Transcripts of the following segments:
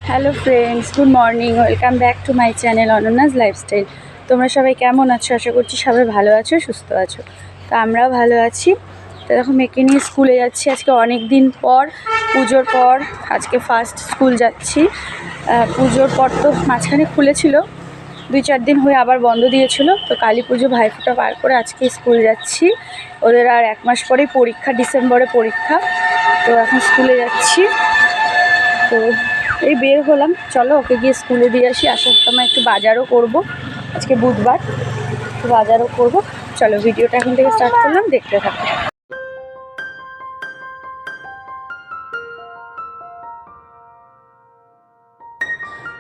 Hello friends, good morning. Welcome back to my channel অনন্যাস lifestyle. তোমরা সবাই কেমন আছো? আশা করছি সবাই ভালো আছো, সুস্থ আছো। তো আমরাও ভালো আছি। তো দেখো মেয়েকে নিয়ে স্কুলে যাচ্ছি আজকে অনেক দিন পর, পুজোর পর আজকে ফার্স্ট স্কুল যাচ্ছি। পুজোর পর তো মাঝখানে খুলেছিল, 2-4 দিন হয়ে আবার বন্ধ দিয়েছিল। তো কালী পুজো ভাইফোঁটা পার করে আজকে স্কুল যাচ্ছি। ওদের আর 1 মাস পরেই পরীক্ষা, ডিসেম্বরে পরীক্ষা। তো এখন স্কুলে যাচ্ছি। তো এই বের হলাম, চলো ওকে গিয়ে স্কুলে দিয়ে আসি। আসার সময় একটু বাজারও করব, আজকে বুধবার, একটু বাজারও করব। চলো ভিডিওটা এখন থেকে স্টার্ট করলাম, দেখতে থাকো।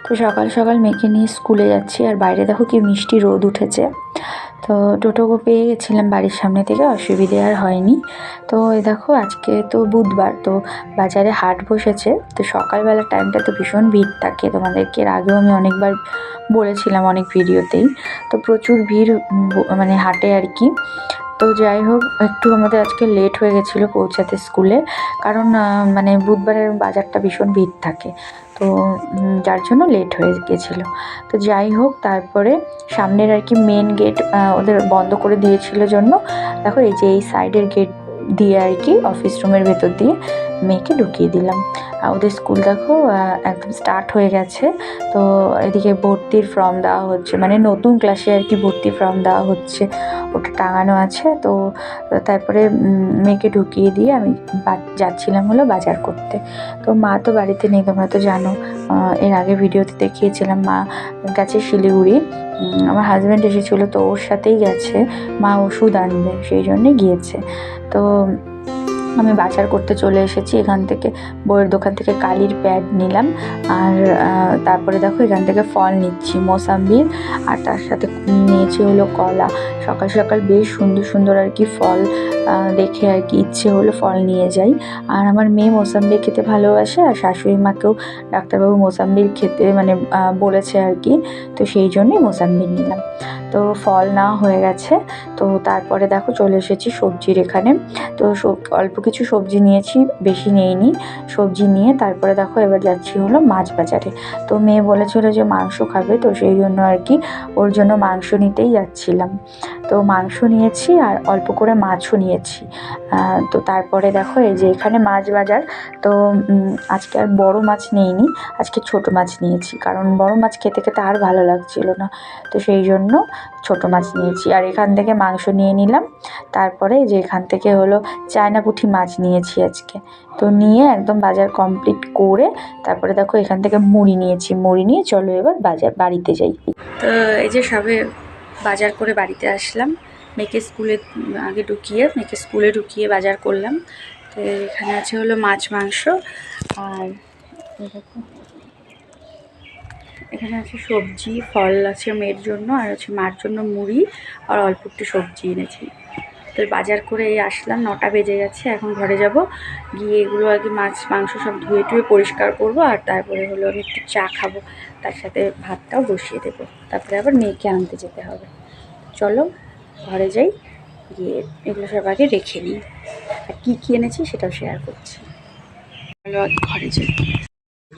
তো সকাল সকাল মেয়েকে নিয়ে স্কুলে যাচ্ছি, আর বাইরে দেখো কি মিষ্টি রোদ উঠেছে। তো টোটো পেয়ে গেছিলাম বাড়ির সামনে থেকে, অসুবিধে আর হয়নি। তো এই দেখো আজকে তো বুধবার, তো বাজারে হাট বসেছে। তো সকালবেলার টাইমটা তো ভীষণ ভিড় থাকে, তোমাদেরকে এর আগেও আমি অনেকবার বলেছিলাম অনেক ভিডিওতেই। তো প্রচুর ভিড় মানে হাটে আর কি। তো যাই হোক, একটু আমাদের আজকে লেট হয়ে গেছিলো পৌঁছাতে স্কুলে, কারণ মানে বুধবারের বাজারটা ভীষণ ভিড় থাকে। তো যার জন্য লেট হয়ে গেছিলো। তো যাই হোক, তারপরে সামনের আর কি মেন গেট ওদের বন্ধ করে দিয়েছিল জন্য দেখো এই যে এই সাইডের গেট দিয়ে আর কি অফিস রুমের ভেতর দিয়ে মেয়েকে ঢুকিয়ে দিলাম। ওদের স্কুল দেখো একদম স্টার্ট হয়ে গেছে। তো এদিকে ভর্তির ফর্ম দেওয়া হচ্ছে, মানে নতুন ক্লাসে আর কি ভর্তির ফর্ম দেওয়া হচ্ছে, ওটা টাঙানো আছে। তো তারপরে মেয়েকে ঢুকিয়ে দিয়ে আমি যাচ্ছিলাম হলো বাজার করতে। তো মা তো বাড়িতে নেই, তোমরা তো জানো, এর আগে ভিডিওতে দেখিয়েছিলাম। মা গেছে শিলিগুড়ি, আমার হাজব্যান্ড এসেছিলো, তো ওর সাথেই গেছে। মা ওষুধ আনবে সেই জন্যে গিয়েছে। তো আমি বাজার করতে চলে এসেছি। এখান থেকে বইয়ের দোকান থেকে কালির প্যাড নিলাম, আর তারপরে দেখো এখান থেকে ফল নিচ্ছি, মোসাম্বির, আর তার সাথে নিয়েছি হলো কলা। সকাল সকাল বেশ সুন্দর সুন্দর আর কি ফল দেখে আর কি ইচ্ছে হলো ফল নিয়ে যাই। আর আমার মেয়ে মোসাম্বি খেতে ভালোবাসে, আর শাশুড়ি মাকেও ডাক্তারবাবু মোসাম্বির খেতে মানে বলেছে আর কি। তো সেই জন্যই মোসাম্বি নিলাম। তো ফল না হয়ে গেছে। তো তারপরে দেখো চলে এসেছি সবজির এখানে। তো অল্প কিছু সবজি নিয়েছি, বেশি নিইনি। সবজি নিয়ে তারপরে দেখো এবার যাচ্ছি হলো মাছ বাজারে। তো মেয়ে বলেছিল যে মাংস খাবে, তো সেই জন্য আর কি ওর জন্য মাংস নিতেই যাচ্ছিলাম। তো মাংস নিয়েছি আর অল্প করে মাছও নিয়েছি। তো তারপরে দেখো এই যে এখানে মাছ বাজার। তো আজকে আর বড় মাছ নেইনি, আজকে ছোট মাছ নিয়েছি, কারণ বড় মাছ খেতে খেতে আর ভালো লাগছিল না। তো সেই জন্য ছোট মাছ নিয়েছি। আর এখান থেকে মাংস নিয়ে নিলাম। তারপরে যে এখান থেকে হলো চায়না পুঁটি মাছ নিয়েছি আজকে। তো নিয়ে একদম বাজার কমপ্লিট করে তারপরে দেখো এখান থেকে মুড়ি নিয়েছি। মুড়ি নিয়ে চলো এবার বাড়িতে যাই। তো এই যে সবে বাজার করে বাড়িতে আসলাম। মেয়েকে স্কুলে ঢুকিয়ে বাজার করলাম। তো এখানে আছে হলো মাছ, মাংস, আর দেখো এখানে আছে সবজি, ফল আছে মেয়ের জন্য, আর আছে মার জন্য মুড়ি, আর অল্প একটু সবজি এনেছি। তো বাজার করে এই আসলাম, 9টা বেজে গেছে। এখন ঘরে যাব, গিয়ে এগুলো আগে মাছ মাংস সব ধুয়ে টুয়ে পরিষ্কার করব, আর তারপরে হলো আমি একটু চা খাবো, তার সাথে ভাতটাও বসিয়ে দেবো। তারপরে আবার মেয়েকে আনতে যেতে হবে। চলো ঘরে যাই, গিয়ে এগুলো সব আগে রেখে নিই, আর কী কী এনেছি সেটাও শেয়ার করছি। চলো আগে ঘরে যাই।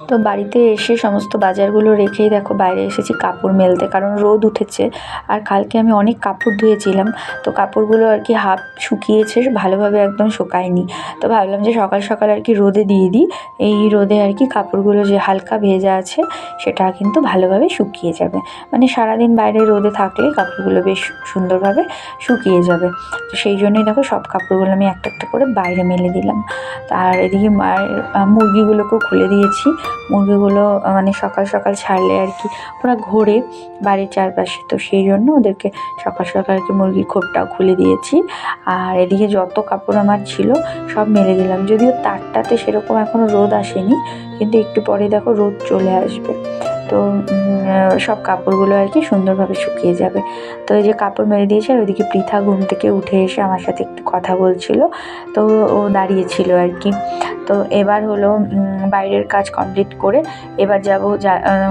তো বাড়িতে এসে সমস্ত বাজারগুলো রেখেই দেখো বাইরে এসেছি কাপড় মেলতে, কারণ রোদ উঠেছে। আর কালকে আমি অনেক কাপড় ধুয়েছিলাম, তো কাপড়গুলো আর কি হাফ শুকিয়েছে, ভালোভাবে একদম শুকায়নি। তো ভাবলাম যে সকাল সকাল আর কি রোদে দিয়ে দিই, এই রোদে আর কি কাপড়গুলো যে হালকা ভেজা আছে সেটা কিন্তু ভালোভাবে শুকিয়ে যাবে। মানে সারাদিন বাইরে রোদে থাকলে কাপড়গুলো বেশ সুন্দরভাবে শুকিয়ে যাবে। তো সেই জন্যই দেখো সব কাপড়গুলো আমি একটা একটা করে বাইরে মেলে দিলাম। আর এদিকে মায়ের মুরগিগুলোকেও খুলে দিয়েছি। মুরগিগুলো মানে সকাল সকাল ছাড়লে আর কি ওরা ঘোরে বাড়ির চারপাশে, তো সেই জন্য ওদেরকে সকাল সকাল আর কি মুরগির খোপটাও খুলে দিয়েছি। আর এদিকে যত কাপড় আমার ছিল সব মেলে দিলাম, যদিও তারটাতে সেরকম এখনও রোদ আসেনি, কিন্তু একটু পরে দেখো রোদ চলে আসবে। তো তো সব কাপড়গুলো আর কি সুন্দরভাবে শুকিয়ে যাবে। তো এই যে কাপড় মেলে দিয়েছে, আর ওইদিকে পৃথা ঘুম থেকে উঠে এসে আমার সাথে একটু কথা বলছিল, তো ও দাঁড়িয়েছিল আর কি। তো এবার হলো বাইরের কাজ কমপ্লিট করে এবার যাব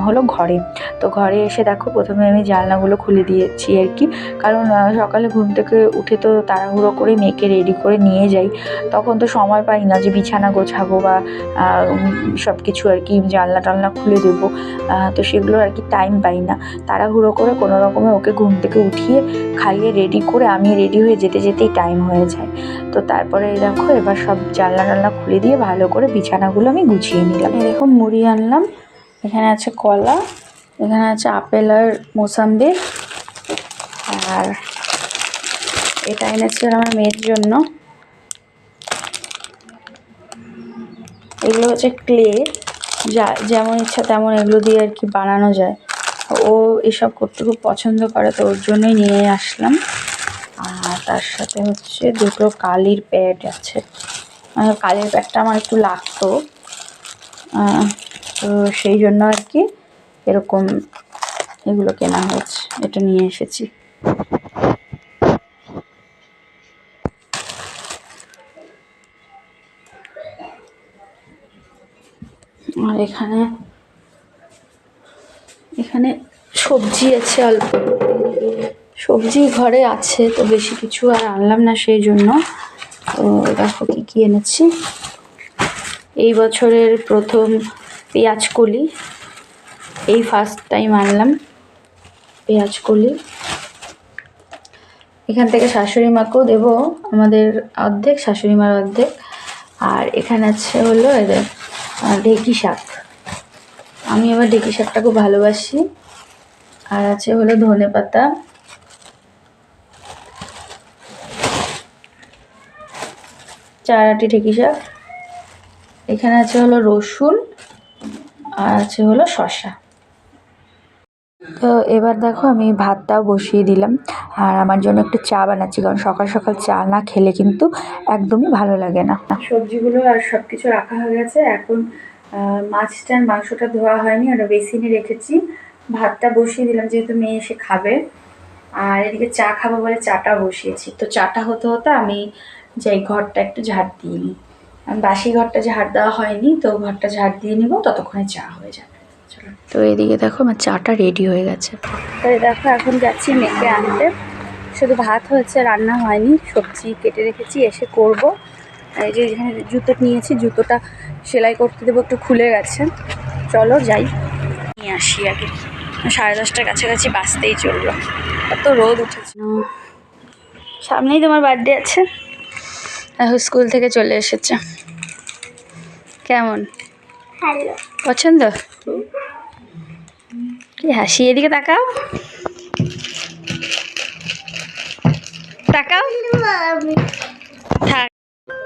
হলো ঘরে। তো ঘরে এসে দেখো প্রথমে আমি জানলাগুলো খুলে দিয়েছি আর কি, কারণ সকালে ঘুম থেকে উঠে তো তাড়াহুড়ো করে মেয়েকে রেডি করে নিয়ে যাই, তখন তো সময় পাই না যে বিছানা গোছাবো বা সব কিছু আর কি জানলা টানলা খুলে দেবো, তো সেগুলো আর কি টাইম পাই না। তাড়াহুড়ো করে কোনো রকমে ওকে ঘুম থেকে উঠিয়ে খাইয়ে রেডি করে আমি রেডি হয়ে যেতে যেতেই টাইম হয়ে যায়। তো তারপরে দেখো এবার সব জানলা টানলা খুলে দিয়ে ভালো করে বিছানাগুলো আমি গুছিয়ে নিলাম। এরকম মুড়ি আনলাম, এখানে আছে কলা, এখানে আছে আপেল আর মোসাম্বি, আর এটা এনেছি আমার মেয়ের জন্য। এগুলো হচ্ছে ক্লে, যা যেমন ইচ্ছা তেমন এগুলো দিয়ে আর কি বানানো যায়। ও এসব করতে খুব পছন্দ করে, তো ওর জন্যই নিয়ে আসলাম। আর তার সাথে হচ্ছে দুটো কালির প্যাড আছে, কালির প্যাডটা আমার একটু লাগতো, তো সেই জন্য আর কি এরকম এগুলো কেনা হয়েছে, এটা নিয়ে এসেছি। আর এখানে সবজি আছে, অল্প সবজি ঘরে আছে, তো বেশি কিছু আর আনলাম না সেই জন্য। তো দেখো কি এনেছি। এই বছরের প্রথম পেঁয়াজ কলি, এই ফার্স্ট টাইম আনলাম পেঁয়াজ কলি। এখান থেকে শাশুড়ি মাকেও দেবো, আমাদের অর্ধেক শাশুড়ি মার অর্ধেক। আর এখানে আছে হলো এদের ঢেঁকি শাক, আমি আবার ঢেঁকি শাকটা খুব ভালোবাসি। আর আছে হলো ধনে পাতা, 4 আটি ঢেঁকি শাক। এখানে আছে হলো রসুন, আর আছে হলো শসা। তো এবার দেখো আমি ভাতটাও বসিয়ে দিলাম, আর আমার জন্য একটু চা বানাচ্ছি, কারণ সকাল সকাল চা না খেলে কিন্তু একদমই ভালো লাগে না। সবজিগুলো আর সব কিছু রাখা হয়ে গেছে, এখন মাছটা মাংসটা ধোয়া হয়নি, ওটা বেসিনে রেখেছি। ভাতটা বসিয়ে দিলাম যেহেতু মেয়ে এসে খাবে, আর এদিকে চা খাবো বলে চাটা বসিয়েছি। তো চাটা হতে হতে আমি যাই ঘরটা একটু ঝাড় দিয়ে নিই, বাসি ঘরটা ঝাড় দেওয়া হয়নি, তো ঘরটা ঝাড় দিয়ে নিব, ততক্ষণে চা হয়ে যাবে। চলো, তো এদিকে দেখো আমার চাটা রেডি হয়ে গেছে। তো দেখো এখন যাচ্ছি মেয়েকে আনতে, শুধু ভাত হয়েছে, রান্না হয়নি, সবজি কেটে রেখেছি, এসে করব। এই যে এখানে জুতো নিয়েছি, জুতোটা সেলাই করতে দেবো, একটু খুলে গেছে। চলো যাই, নিয়ে আসি আগে। 10:30টার কাছাকাছি বাঁচতেই চললো, এত রোদ উঠেছে। সামনেই তোমার বার্থডে আছে, এখন স্কুল থেকে চলে এসেছে। কেমন, পছন্দ? কি হাসি, এদিকে তাকাও, তাকাও। থাক।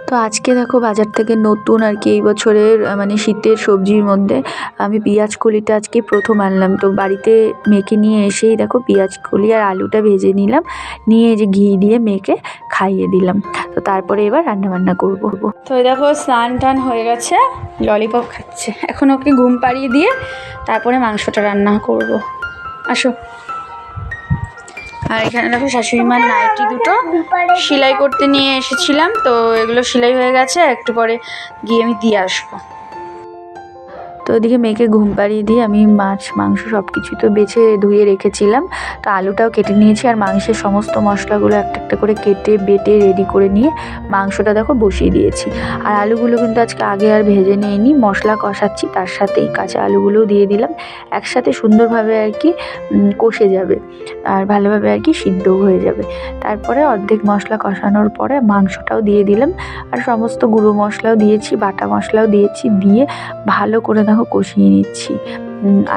তো আজকে দেখো বাজার থেকে নতুন আর কি এই বছরের মানে শীতের সবজির মধ্যে আমি পেঁয়াজ কলিটা আজকে প্রথম আনলাম। তো বাড়িতে মেয়েকে নিয়ে এসেই দেখো পেঁয়াজ কলি আর আলুটা ভেজে নিলাম, নিয়ে যে ঘি দিয়ে মেয়েকে খাইয়ে দিলাম। তো তারপরে এবার রান্নাবান্না করবো। তো দেখো স্নান টান হয়ে গেছে, ললিপপ খাচ্ছে। এখন ওকে ঘুম পাড়িয়ে দিয়ে তারপরে মাংসটা রান্না করব। আসো। আর এখানে দেখো শাশুড়ি মার নাইটি দুটো সেলাই করতে নিয়ে এসেছিলাম, তো এগুলো সেলাই হয়ে গেছে, একটু পরে গিয়ে আমি দিয়ে আসবো। তো ওদিকে মেয়েকে ঘুম পাড়িয়ে দিয়ে আমি মাছ মাংস সব কিছু তো বেছে ধুয়ে রেখেছিলাম, তো আলুটাও কেটে নিয়েছি, আর মাংসের সমস্ত মশলাগুলো একটা একটা করে কেটে বেটে রেডি করে নিয়ে মাংসটা দেখো বসিয়ে দিয়েছি। আর আলুগুলো কিন্তু আজকে আগে আর ভেজে নিইনি, মশলা কষাচ্ছি তার সাথেই কাঁচা আলুগুলোও দিয়ে দিলাম, একসাথে সুন্দরভাবে আর কি কষে যাবে, আর ভালোভাবে আর কি সিদ্ধও হয়ে যাবে। তারপরে অর্ধেক মশলা কষানোর পরে মাংসটাও দিয়ে দিলাম, আর সমস্ত গুঁড়ো মশলাও দিয়েছি, বাটা মশলাও দিয়েছি, দিয়ে ভালো করে দেখো কষিয়ে নিচ্ছি।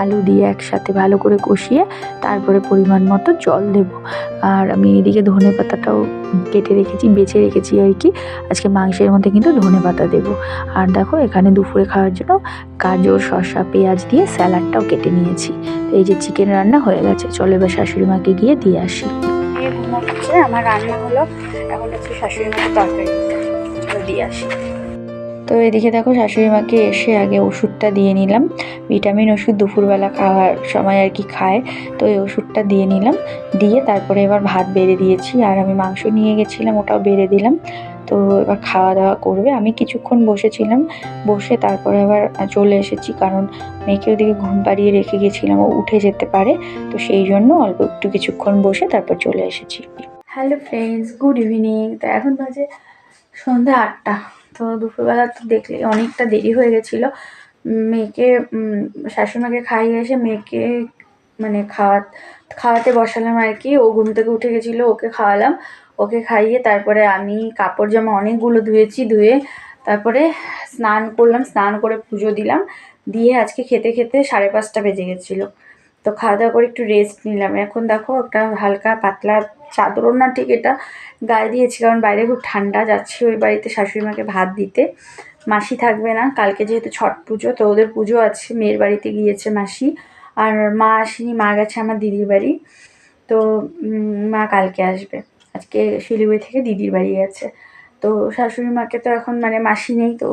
আলু দিয়ে একসাথে ভালো করে কষিয়ে তারপরে পরিমাণ মতো জল দেব। আর আমি এদিকে ধনে পাতাটাও কেটে রেখেছি, বেছে রেখেছি আর কি, আজকে মাংসের মধ্যে কিন্তু ধনে পাতা দেবো। আর দেখো এখানে দুপুরে খাওয়ার জন্য গাজর শসা পেঁয়াজ দিয়ে স্যালাডটাও কেটে নিয়েছি। তো এই যে চিকেন রান্না হয়ে গেছে, চলো এবার শাশুড়ি মাকে গিয়ে দিয়ে আসি। আমার রান্না হলো, এখন হচ্ছে শাশুড়ি মাকে তরকারি দিয়ে আসি। তো এদিকে দেখো শাশুড়ি মাকে এসে আগে ওষুধটা দিয়ে নিলাম, ভিটামিন ওষুধ দুপুরবেলা খাওয়ার সময় আর কি খায়, তো এই ওষুধটা দিয়ে নিলাম, দিয়ে তারপরে এবার ভাত বেড়ে দিয়েছি। আর আমি মাংস নিয়ে গেছিলাম, ওটাও বেড়ে দিলাম। তো এবার খাওয়া দাওয়া করবে। আমি কিছুক্ষণ বসেছিলাম, বসে তারপরে আবার চলে এসেছি, কারণ মেয়েকে ওদিকে ঘুম পাড়িয়ে রেখে গেছিলাম, ও উঠে যেতে পারে, তো সেই জন্য অল্প একটু কিছুক্ষণ বসে তারপর চলে এসেছি। Hello friends, good evening. তো এখন বাজে সন্ধ্যা 8টা। তো দুপুরবেলা তো দেখলে অনেকটা দেরি হয়ে গেছিলো। মেয়েকে শাশুড়িমাকে খাইয়ে এসে মেয়েকে মানে খাওয়াতে বসালাম আর কি। ও ঘুম থেকে উঠে গেছিলো, ওকে খাওয়ালাম, ওকে খাইয়ে তারপরে আমি কাপড় জামা অনেকগুলো ধুয়েছি, ধুয়ে তারপরে স্নান করলাম, স্নান করে পুজো দিলাম, দিয়ে আজকে খেতে খেতে 5:30 বেজে গেছিলো। তো খাওয়া দাওয়া করে একটু রেস্ট নিলাম। এখন দেখো একটা হালকা পাতলা চাদরও না ঠিক, এটা গায়ে দিয়েছি, কারণ বাইরে খুব ঠান্ডা। যাচ্ছি ওই বাড়িতে শাশুড়ি মাকে ভাত দিতে, মাসি থাকবে না কালকে, যেহেতু ছট পুজো, তো ওদের পুজো আছে, মেয়ের বাড়িতে গিয়েছে মাসি, আর মা আসেনি, মা গেছে আমার দিদির বাড়ি। তো মা কালকে আসবে, আজকে শিলিগুড়ি থেকে দিদির বাড়ি গেছে। তো শাশুড়ি মাকে তো এখন মানে মাসি নেই, তো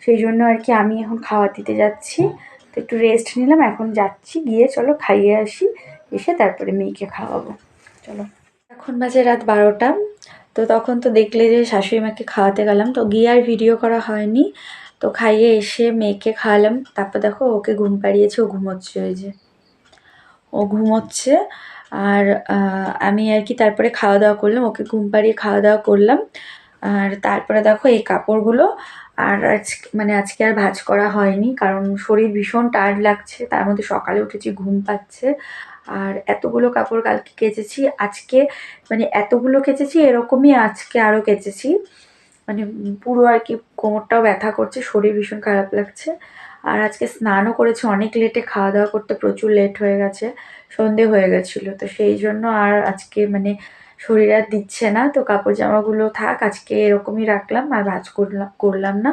সেই জন্য আর কি আমি এখন খাওয়া দিতে যাচ্ছি। তো একটু রেস্ট নিলাম, এখন যাচ্ছি, গিয়ে চলো খাইয়ে আসি, এসে তারপরে মেয়েকে খাওয়াবো। চলো, এখন বাজে রাত 12টা। তো তখন তো দেখলে যে শাশুড়ি মাকে খাওয়াতে গেলাম, তো গিয়ে আর ভিডিও করা হয়নি। তো খাইয়ে এসে মেয়েকে খাওয়ালাম, তারপর দেখো ওকে ঘুম পাড়িয়েছে, ও ঘুমোচ্ছে, ওই যে ও ঘুমোচ্ছে। আর আমি আর কি তারপরে খাওয়া দাওয়া করলাম, ওকে ঘুম পাড়িয়ে খাওয়া দাওয়া করলাম। আর তারপরে দেখো এই কাপড়গুলো, আর আজকে আর ভাঁজ করা হয়নি, কারণ শরীর ভীষণ টায়ার্ড লাগছে, তার মধ্যে সকালে উঠেছি, ঘুম পাচ্ছে। আর এতগুলো কাপড় কালকে কেচেছি, আজকে মানে এতগুলো কেচেছি, এরকমই আজকে আরও কেচেছি, মানে পুরো আর কি কোমরটাও ব্যথা করছে, শরীর ভীষণ খারাপ লাগছে। আর আজকে স্নানও করেছি অনেক লেটে, খাওয়া দাওয়া করতে প্রচুর লেট হয়ে গেছে, সন্ধে হয়ে গেছিলো, তো সেই জন্য আর আজকে মানে শরীর আর দিচ্ছে না। তো কাপড় জামাগুলো থাক, আজকে এরকমই রাখলাম, আর ভাঁজ করলাম না।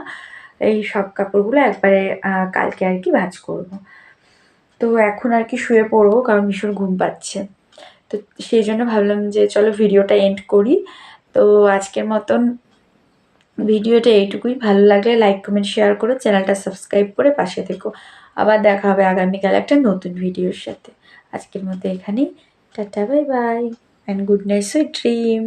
এই সব কাপড়গুলো একবারে কালকে আর কি ভাঁজ করব। তো এখন আর কি শুয়ে পড়বো, কারণ ভীষণ ঘুম পাচ্ছে। তো সেই জন্য ভাবলাম যে চলো ভিডিওটা এন্ড করি। তো আজকের মতন ভিডিওটা এইটুকুই। ভালো লাগলে লাইক কমেন্ট শেয়ার করো, চ্যানেলটা সাবস্ক্রাইব করে পাশে থেকো। আবার দেখা হবে আগামীকাল একটা নতুন ভিডিওর সাথে। আজকের মতো এখানেই, tata, bye bye, and good night, sweet dream.